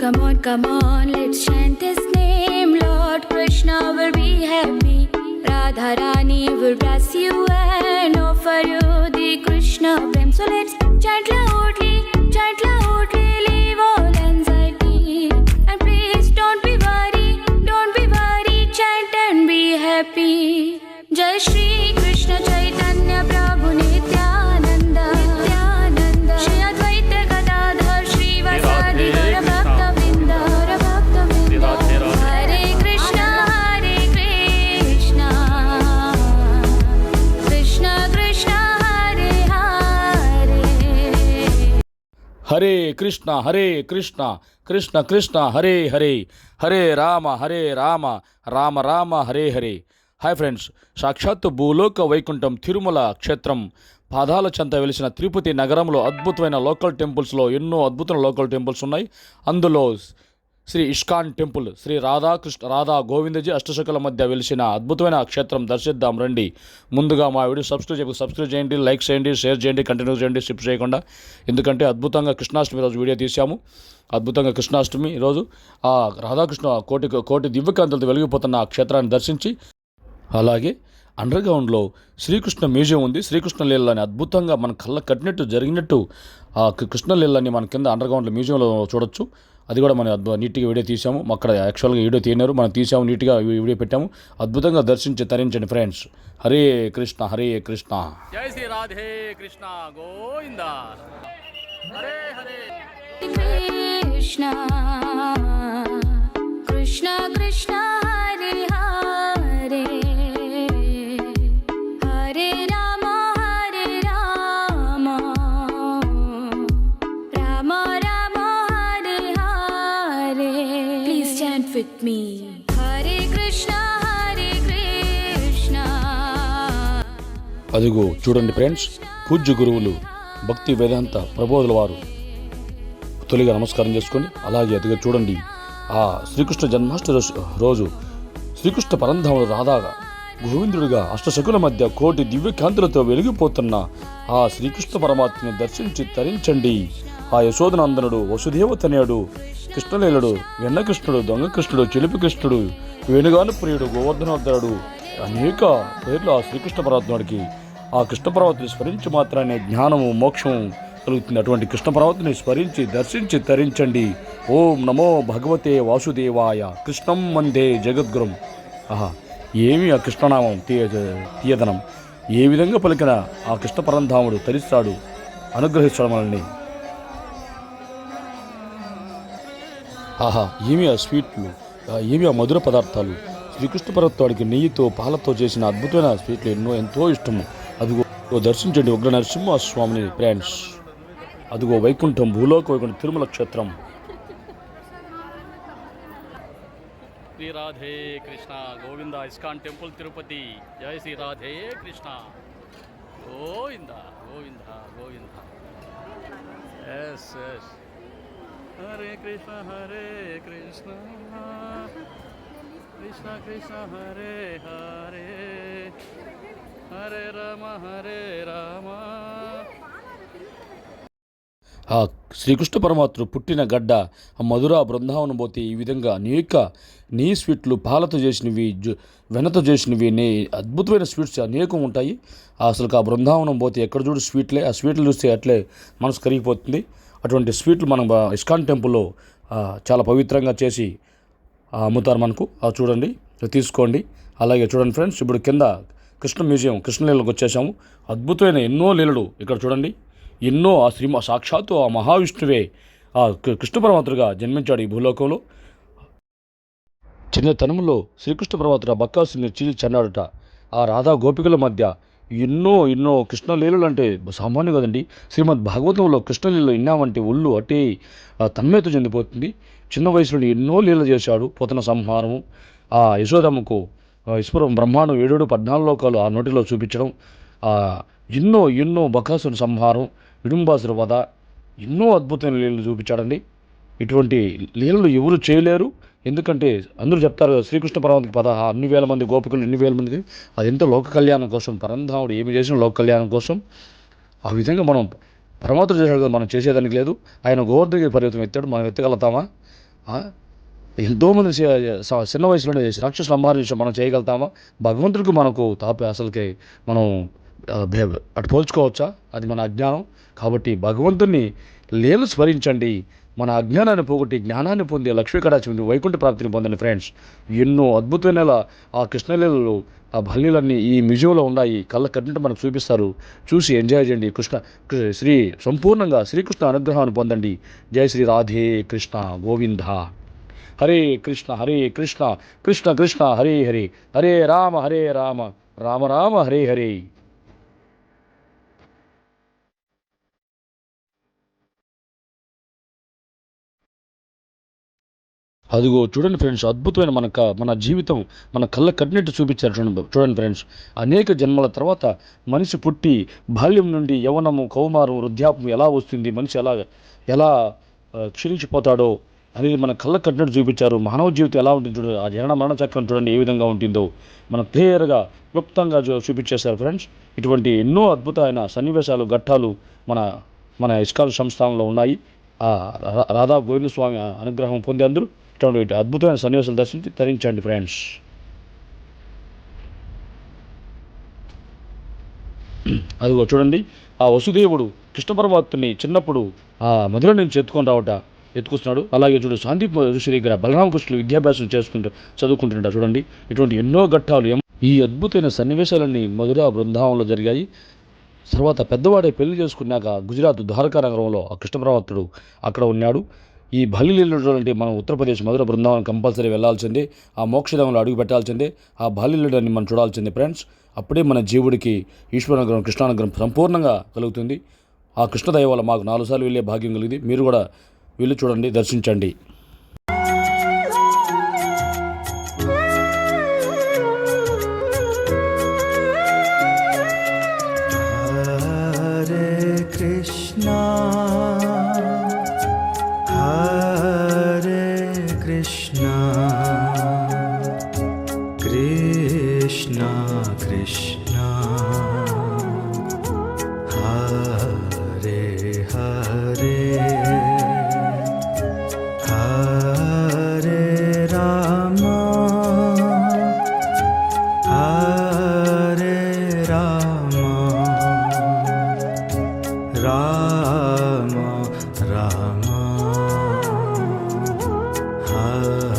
come on, let's chant His name. Lord Krishna will be happy. Radha Rani will bless you and offer you the Krishna prem. So let's chant loudly, leave all anxiety. And please don't be worried, chant and be happy. Jai Shri Krishna Chaitanya Prabhu Nityananda, Shri Advaita Gadadhar Srivasadi Gaura Bhakta Vrinda, Hare Krishna, Krishna Krishna, Hare Hare. Hare Krishna Krishna Krishna హరే హరే, హరే Rama Rama Rama Hare Hare. Hi friends, సాక్షాత్తు భూలోక వైకుంఠం తిరుమల క్షేత్రం పాదాల చెంత వెలిసిన తిరుపతి నగరంలో అద్భుతమైన లోకల్ టెంపుల్స్లో ఎన్నో అద్భుతమైన లోకల్ టెంపుల్స్ ఉన్నాయి. అందులో శ్రీ ఇస్కాన్ టెంపుల్, శ్రీ రాధా గోవిందజీ అష్టశకుల మధ్య వెలిసిన అద్భుతమైన క్షేత్రం దర్శిద్దాం రండి. ముందుగా మా వీడియో సబ్స్క్రైబ్ చేయండి, లైక్ చేయండి, షేర్ చేయండి, కంటిన్యూ చేయండి, స్కిప్ చేయకుండా. ఎందుకంటే అద్భుతంగా కృష్ణాష్టమి రోజు వీడియో తీసాము. అద్భుతంగా కృష్ణాష్టమి రోజు ఆ రాధాకృష్ణ కోటి దివ్యకాంతులతో వెలిగిపోతున్న ఆ క్షేత్రాన్ని దర్శించి, అలాగే అండర్గ్రౌండ్లో శ్రీకృష్ణ మ్యూజియం ఉంది. శ్రీకృష్ణ లీలని అద్భుతంగా మన కళ్ళ కట్టినట్టు జరిగినట్టు ఆ కృష్ణ లీలని మన కింద అండర్గ్రౌండ్లో మ్యూజియంలో చూడొచ్చు. అది కూడా మనం నీట్గా వీడియో తీసాము. అక్కడ యాక్చువల్గా వీడియో తీయనారు, మనం తీసాము, నీట్గా వీడియో పెట్టాము. అద్భుతంగా దర్శించి తరించండి ఫ్రెండ్స్. హరే కృష్ణ జై శ్రీ రాధే కృష్ణ గోవిందా. హరే హరే కృష్ణ కృష్ణ కృష్ణ హరే హరే, హరే Rama Rama Rama Hare Hare. Please chant with me. Hare Krishna అదిగో చూడండి ఫ్రెండ్స్, పూజ్య గురువులు భక్తి వేదాంత ప్రబోధుల వారు తొలిగా నమస్కారం చేసుకొని, అలాగే అదిగో చూడండి ఆ శ్రీకృష్ణ జన్మాష్టమి రోజు శ్రీకృష్ణ పరంధాముడు రాధాగా గోవిందుడిగా అష్టశకుల మధ్య కోటి దివ్యకాంతులతో వెలిగిపోతున్న ఆ శ్రీకృష్ణ పరమాత్మని దర్శించి తరించండి. ఆ యశోదనందనుడు, వసుదేవతనయుడు, కృష్ణలీలుడు, వెన్నకృష్ణుడు, దొంగకృష్ణుడు, చిలిపి కృష్ణుడు, వేణుగాను ప్రియుడు, గోవర్ధనోద్ధరుడు, అనేక పేర్లు ఆ శ్రీకృష్ణ పరమాత్ముడికి. ఆ కృష్ణ పర్వతిని స్మరించి మాత్రమే జ్ఞానము మోక్షము కలుగుతుంది. అటువంటి కృష్ణ పర్వతిని స్మరించి దర్శించి తరించండి. ఓం నమో భగవతే వాసుదేవాయ, కృష్ణం వందే జగద్గురం. ఆహా, ఏమి ఆ కృష్ణనామం తీయదనం! ఏ విధంగా పలికిన ఆ కృష్ణ పరంధాముడు తరిస్తాడు, అనుగ్రహిస్తాడు మనల్ని. ఆహా, ఏమి ఆ స్వీట్లు, ఏమి ఆ మధుర పదార్థాలు! శ్రీకృష్ణ పర్వతానికి నెయ్యితో పాలతో చేసిన అద్భుతమైన స్వీట్లు ఎంతో ఇష్టము. అదిగో దర్శించండి ఉగ్ర నరసింహ స్వామిని ఫ్రెండ్స్. అదిగో వైకుంఠం, భూలోక వైకుంఠం తిరుమల క్షేత్రం. శ్రీ రాధే కృష్ణ గోవింద. ISKCON temple Tirupati. జై శ్రీ రాధే కృష్ణ గోవింద గోవింద గోవింద. ఎస్ ఎస్. హరే కృష్ణ కృష్ణ కృష్ణ హరే హరే, హరే రామ రామ. ఆ శ్రీకృష్ణ పరమాత్ముడు పుట్టిన గడ్డ ఆ మధుర బృందావనం పోతే ఈ విధంగా అనేక నెయ్యి స్వీట్లు, పాలతో చేసినవి, వెన్నతో చేసినవి, అద్భుతమైన స్వీట్స్ అనేకం ఉంటాయి. అసలు ఆ బృందావనం పోతే ఎక్కడ చూడు స్వీట్లే. ఆ స్వీట్లు చూస్తే అట్లే మనసు కరిగిపోతుంది. అటువంటి స్వీట్లు మనం ఇస్కాన్ టెంపుల్లో చాలా పవిత్రంగా చేసి అమ్ముతారు మనకు. చూడండి, తీసుకోండి. అలాగే చూడండి ఫ్రెండ్స్, ఇప్పుడు కింద కృష్ణ మ్యూజియం, కృష్ణలీలకు వచ్చేసాము. అద్భుతమైన ఎన్నో లీలలు ఇక్కడ చూడండి. ఎన్నో ఆ సాక్షాత్తు ఆ మహావిష్ణువే ఆ కృష్ణ పరమాత్ముడుగా జన్మించాడు ఈ భూలోకంలో. చిన్నతనంలో శ్రీకృష్ణ పరమాత్ముడు ఆ బక్కాసుని చీల్చన్నాడట. ఆ రాధా గోపికల మధ్య ఎన్నో కృష్ణలీలలు అంటే సామాన్యం కదండి. శ్రీమద్ భాగవతంలో కృష్ణలీలలో విన్నామంటే ఒళ్ళు అటే తన్మయత చెందిపోతుంది. చిన్న వయసులో ఎన్నో లీలలు చేశాడు. పోతన సంహారము, ఆ యశోదమ్మకు ఈశ్వరం బ్రహ్మాండం 7-14 లోకాలు ఆ నోటిలో చూపించడం, ఎన్నో బకాసుని సంహారం, విడుంబాసుర వధ, ఎన్నో అద్భుతమైన లీలలు చూపించాడండి. ఇటువంటి లీలలు ఎవరు చేయలేరు. ఎందుకంటే అందరూ చెప్తారు శ్రీకృష్ణ పరమాత్మకి అన్ని వేల మంది గోపికలు, ఎన్ని వేల మంది, అదెంతో లోక కళ్యాణం కోసం. పరంధాముడు ఏమి చేసిన లోక కళ్యాణం కోసం. ఆ విధంగా మనం పరమాత్మ చేశాడు కదా, మనం చేసేదానికి లేదు. ఆయన గోవర్ధనగిరి పర్వతం ఎత్తాడు, మనం ఎత్తగలుగుతామా? ఎంతోమంది చిన్న వయసులోనే చేసి రాక్షసుల అమ్మవారి విషయం మనం చేయగలుగుతామా? భగవంతుడికి మనకు అసలుకి మనం అటు పోల్చుకోవచ్చా? అది మన అజ్ఞానం. కాబట్టి భగవంతుని లీలలు స్మరించండి, మన అజ్ఞానాన్ని పోగొట్టి జ్ఞానాన్ని పొంది లక్ష్మీ కటాక్షం వైకుంఠ ప్రాప్తిని పొందండి ఫ్రెండ్స్. ఎన్నో అద్భుతమైన ఆ కృష్ణలీలలు, ఆ భల్లీలన్నీ ఈ మ్యూజియంలో ఉన్నాయి. కళ్ళ కట్టినట్టు మనకు చూపిస్తారు. చూసి ఎంజాయ్ చేయండి. సంపూర్ణంగా శ్రీకృష్ణ అనుగ్రహాన్ని పొందండి. జై శ్రీ రాధే కృష్ణ గోవింద. హరే కృష్ణ కృష్ణ కృష్ణ హరే హరే, హరే రామ రామ రామ హరే హరే. అదిగో చూడండి ఫ్రెండ్స్, అద్భుతమైన మన జీవితం మన కళ్ళ కట్టినట్టు చూపించారు. చూడండి ఫ్రెండ్స్, అనేక జన్మల తర్వాత మనిషి పుట్టి బాల్యం నుండి యవ్వనము, కౌమారం, వృద్ధాప్యం ఎలా వస్తుంది, మనిషి ఎలా క్షీణించిపోతాడో అనేది మన కళ్ళ కట్టినట్టు చూపించారు. మానవ జీవితం ఎలా ఉంటుంది చూడండి, ఆ జనన మరణ చక్రం చూడండి ఏ విధంగా ఉంటుందో మన క్లియర్గా క్లుప్తంగా చూపించేశారు ఫ్రెండ్స్. ఇటువంటి ఎన్నో అద్భుతమైన సన్నివేశాలు, ఘట్టాలు మన ఇస్కాన్ సంస్థానంలో ఉన్నాయి. ఆ రాధా గోవింద స్వామి అనుగ్రహం పొంది అందరూ ఇటువంటి అద్భుతమైన సన్నివేశాలు తరించండి ఫ్రెండ్స్. అదిగో చూడండి, ఆ వసుదేవుడు కృష్ణ పరమాత్మని చిన్నప్పుడు ఆ మధుర నుంచి ఎత్తుకొస్తున్నాడు. అలాగే చూడు, శాంతి ఋషి దగ్గర బలరామకృష్ణులు విద్యాభ్యాసం చదువుకుంటుంటారు. చూడండి, ఇటువంటి ఎన్నో ఘట్టాలు, ఈ అద్భుతమైన సన్నివేశాలన్నీ మధుర బృందావనంలో జరిగాయి. తర్వాత పెద్దవాడే పెళ్లి చేసుకున్నాక గుజరాత్ ద్వారకా నగరంలో ఆ కృష్ణ పరమాత్ముడు అక్కడ ఉన్నాడు. ఈ బాల్యలీలలు చూడండి, మనం ఉత్తరప్రదేశ్ మధుర బృందావనం కంపల్సరీ వెళ్ళాల్సిందే. ఆ మోక్షధామంలో అడుగు పెట్టాల్సిందే. ఆ బాల్యలీలని మనం చూడాల్సిందే ఫ్రెండ్స్. అప్పుడే మన జీవుడికి ఈశ్వరానుగ్రహం, కృష్ణానుగ్రహం సంపూర్ణంగా కలుగుతుంది. ఆ కృష్ణ దయ వల్ల మాకు 4 సార్లు వెళ్ళే భాగ్యం కలిగింది. మీరు కూడా వెళ్ళి చూడండి, దర్శించండి. Krishna Krishna Hare Hare Hare Rama Hare Rama Rama Rama Hare